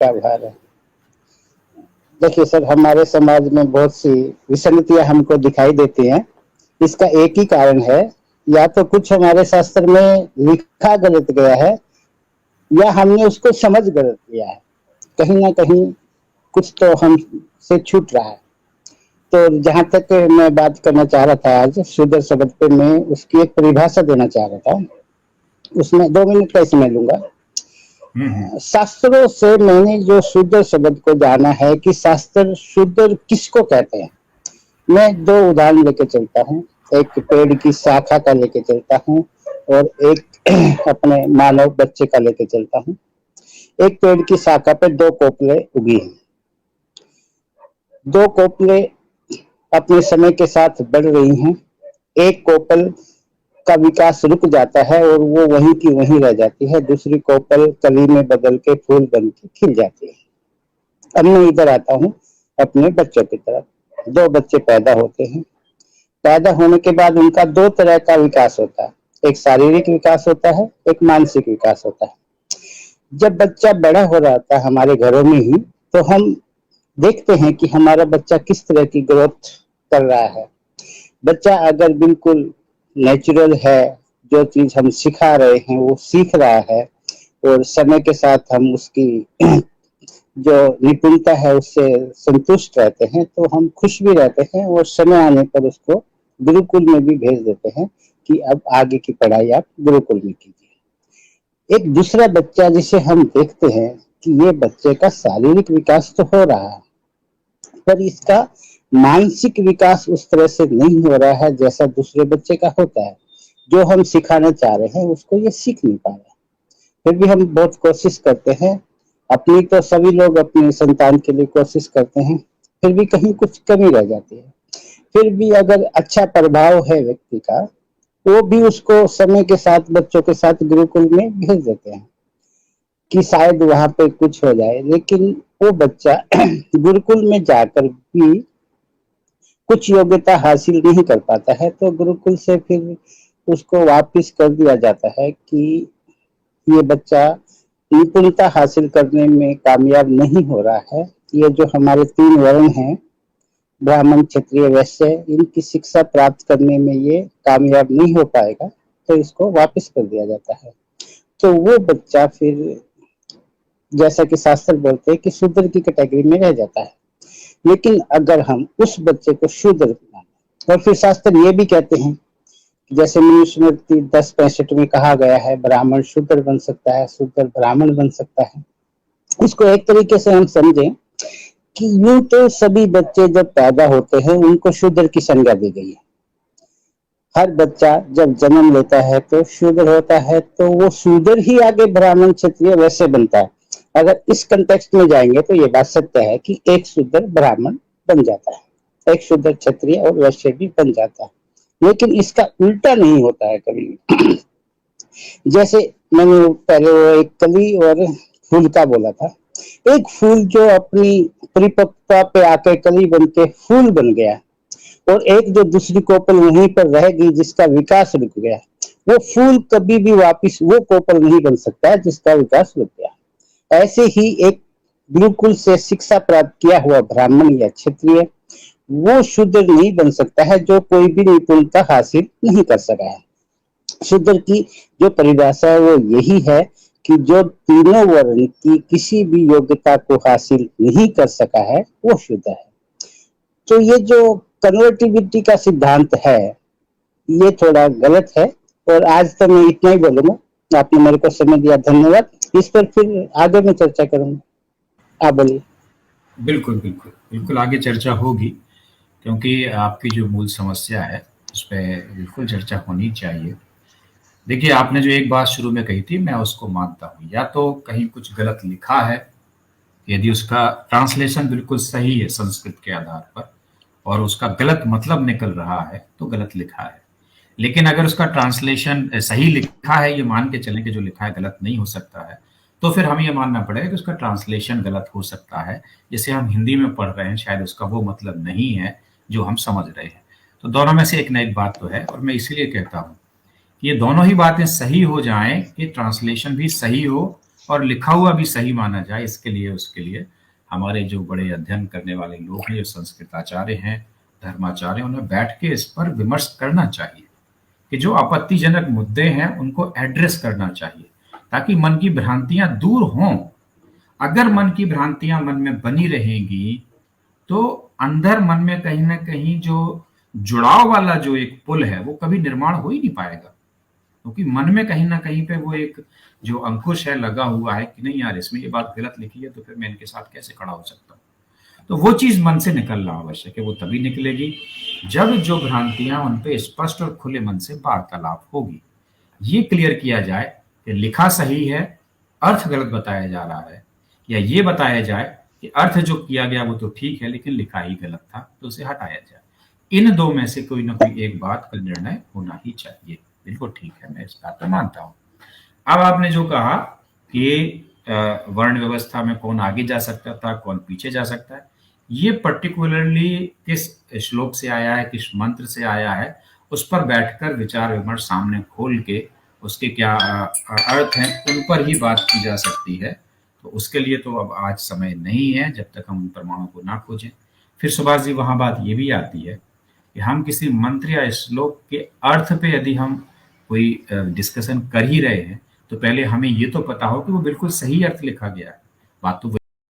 क्या भार है। देखिए सर, हमारे समाज में बहुत सी विसंगतियां हमको दिखाई देती हैं। इसका एक ही कारण है, या तो कुछ हमारे शास्त्र में लिखा गलत गया है, या हमने उसको समझ गलत लिया है। कहीं ना कहीं कुछ तो हमसे छूट रहा है। तो जहां तक मैं बात करना चाह रहा था आज शूद्र शब्द पे, मैं उसकी एक परिभाषा देना चाह रहा था। उसमें 2 मिनट का समय लूंगा। शास्त्रों से मैंने जो शूद्र शब्द को जाना है कि शास्त्र शूद्र किसको कहते हैं, मैं 2 उदाहरण लेके चलता हूँ। एक पेड़ की शाखा का लेके चलता हूँ, और एक अपने मानव बच्चे का लेके चलता हूँ। एक पेड़ की शाखा पे 2 कोपले उगी हैं। 2 कोपले अपने समय के साथ बढ़ रही हैं। एक कोपल का विकास रुक जाता है और वो वहीं की वहीं रह जाती है। दूसरी कोपल कली में बदल के फूल बन के खिल जाती है। अब मैं इधर आता हूँ अपने बच्चों की तरफ। 2 बच्चे पैदा होते हैं। पैदा होने के बाद उनका 2 तरह का विकास होता है। एक शारीरिक विकास होता है, एक मानसिक विकास होता है। जब बच्चा बड़ा हो रहा था हमारे घरों में ही, तो हम देखते हैं कि हमारा बच्चा किस तरह की ग्रोथ कर रहा है। बच्चा अगर बिल्कुल नेचुरल है, जो चीज हम सिखा रहे हैं वो सीख रहा है, और समय के साथ हम उसकी जो निपुणता है उससे संतुष्ट रहते हैं, तो हम खुश भी रहते हैं, और समय आने पर उसको गुरुकुल में भी भेज देते हैं कि अब आगे की पढ़ाई आप गुरुकुल में कीजिए। एक दूसरा बच्चा जिसे हम देखते हैं कि ये बच्चे का शारीरिक विकास तो हो रहा है, पर इसका मानसिक विकास उस तरह से नहीं हो रहा है जैसा दूसरे बच्चे का होता है। जो हम सिखाना चाह रहे हैं उसको ये सीख नहीं पा रहे। फिर भी हम बहुत कोशिश करते हैं। अपनी तो सभी लोग अपने संतान के लिए कोशिश करते हैं, फिर भी कहीं कुछ कमी रह जाती है। फिर भी अगर अच्छा प्रभाव है व्यक्ति का, वो भी उसको समय के साथ बच्चों के साथ गुरुकुल में भेज देते हैं कि शायद वहां पे कुछ हो जाए। लेकिन वो बच्चा गुरुकुल में जाकर भी कुछ योग्यता हासिल नहीं कर पाता है, तो गुरुकुल से फिर उसको वापिस कर दिया जाता है कि ये बच्चा निपुणता हासिल करने में कामयाब नहीं हो रहा है। ये जो हमारे 3 वर्ण हैं, ब्राह्मण क्षत्रिय वैश्य, इनकी शिक्षा प्राप्त करने में ये कामयाब नहीं हो पाएगा, तो इसको वापस कर दिया जाता है। तो वो बच्चा फिर, जैसा कि शास्त्र बोलते हैं कि शूद्र की कैटेगरी में रह जाता है। लेकिन अगर हम उस बच्चे को शूद्र माने, और फिर शास्त्र ये भी कहते हैं, जैसे मनुस्मृति 10:65 में कहा गया है, ब्राह्मण शूद्र बन सकता है, शूद्र ब्राह्मण बन सकता है। उसको एक तरीके से हम समझें कि यूं तो सभी बच्चे जब पैदा होते हैं उनको शूद्र की संज्ञा दी गई है। हर बच्चा जब जन्म लेता है तो शूद्र होता है, तो वो शूद्र ही आगे ब्राह्मण क्षत्रिय वैसे बनता है। अगर इस कंटेक्स्ट में जाएंगे तो ये बात सत्य है कि एक शूद्र ब्राह्मण बन जाता है, एक शूद्र क्षत्रिय और वैश्य भी बन जाता है। लेकिन इसका उल्टा नहीं होता है कभी भी। जैसे मैंने पहले वो एक कली और फूल का बोला था। एक फूल जो अपनी परिपक्वता पे आके कली बन के फूल बन गया, और एक जो दूसरी कोपल वहीं पर रह गई जिसका विकास रुक गया, वो फूल कभी भी वापिस वो कोपल नहीं बन सकता है जिसका विकास रुक गया। ऐसे ही एक गुरुकुल से शिक्षा प्राप्त किया हुआ ब्राह्मण या क्षत्रिय वो शूद्र नहीं बन सकता है जो कोई भी निपुणता हासिल नहीं कर सका है। शूद्र की जो परिभाषा है वो यही है कि जो तीनों वर्ण की किसी भी योग्यता को हासिल नहीं कर सका है वो शूद्र है। तो ये जो कन्वर्टिबिलिटी का सिद्धांत है ये थोड़ा गलत है। और आज तो मैं इतना ही बोलूंगा। आपने मेरे को समय दिया, धन्यवाद। इस पर फिर आगे में चर्चा करूंगा। आप बोलिए। बिल्कुल बिल्कुल बिल्कुल, आगे चर्चा होगी, क्योंकि आपकी जो मूल समस्या है उस पर बिल्कुल चर्चा होनी चाहिए। देखिए, आपने जो एक बात शुरू में कही थी मैं उसको मानता हूँ, या तो कहीं कुछ गलत लिखा है, यदि उसका ट्रांसलेशन बिल्कुल सही है संस्कृत के आधार पर और उसका गलत मतलब निकल रहा है तो गलत लिखा है। लेकिन अगर उसका ट्रांसलेशन सही लिखा है, ये मान के चलें कि जो लिखा है गलत नहीं हो सकता है, तो फिर हमें ये मानना पड़ेगा कि उसका ट्रांसलेशन गलत हो सकता है। जैसे हम हिंदी में पढ़ रहे हैं, शायद उसका वो मतलब नहीं है जो हम समझ रहे हैं। तो दोनों में से एक न एक बात तो है, और मैं इसीलिए कहता हूँ कि ये दोनों ही बातें सही हो जाएं कि ट्रांसलेशन भी सही हो और लिखा हुआ भी सही माना जाए, इसके लिए उसके लिए हमारे जो बड़े अध्ययन करने वाले लोग हैं, जो संस्कृताचार्य हैं, धर्माचार्य, उन्हें बैठ के इस पर विमर्श करना चाहिए कि जो आपत्तिजनक मुद्दे हैं उनको एड्रेस करना चाहिए, ताकि मन की भ्रांतियां दूर हों। अगर मन की भ्रांतियां मन में बनी रहेंगी तो अंदर मन में कहीं ना कहीं जो जुड़ाव वाला जो एक पुल है वो कभी निर्माण हो ही नहीं पाएगा, क्योंकि मन में कहीं ना कहीं पे वो एक जो अंकुश है लगा हुआ है कि नहीं यार इसमें ये बात गलत लिखी है, तो फिर मैं इनके साथ कैसे खड़ा हो सकता हूँ। तो वो चीज मन से निकलना आवश्यक है, वो तभी निकलेगी जब जो भ्रांतियां उन पे स्पष्ट और खुले मन से वार्तालाप होगी। ये क्लियर किया जाए कि लिखा सही है, अर्थ गलत बताया जा रहा है, या ये बताया जाए कि अर्थ जो किया गया वो तो ठीक है लेकिन लिखा ही गलत था, तो उसे हटाया जाए। इन दो में से कोई ना कोई एक बात का निर्णय होना ही चाहिए। बिल्कुल ठीक है, मैं इस बात पर मानता हूँ। अब आपने जो कहा कि वर्ण व्यवस्था में कौन आगे जा सकता था, कौन पीछे जा सकता है, ये पर्टिकुलरली किस श्लोक से आया है, किस मंत्र से आया है, उस पर बैठकर विचार विमर्श सामने खोल के उसके क्या अर्थ हैं उन पर ही बात की जा सकती है। तो उसके लिए तो अब आज समय नहीं है जब तक हम उन प्रमाणों को ना खोजें। फिर सुभाष जी वहां बात ये भी आती है कि हम किसी मंत्र या श्लोक के अर्थ पे यदि हम कोई डिस्कशन कर ही रहे हैं तो पहले हमें ये तो पता हो कि वो बिल्कुल सही अर्थ लिखा गया है। बात तो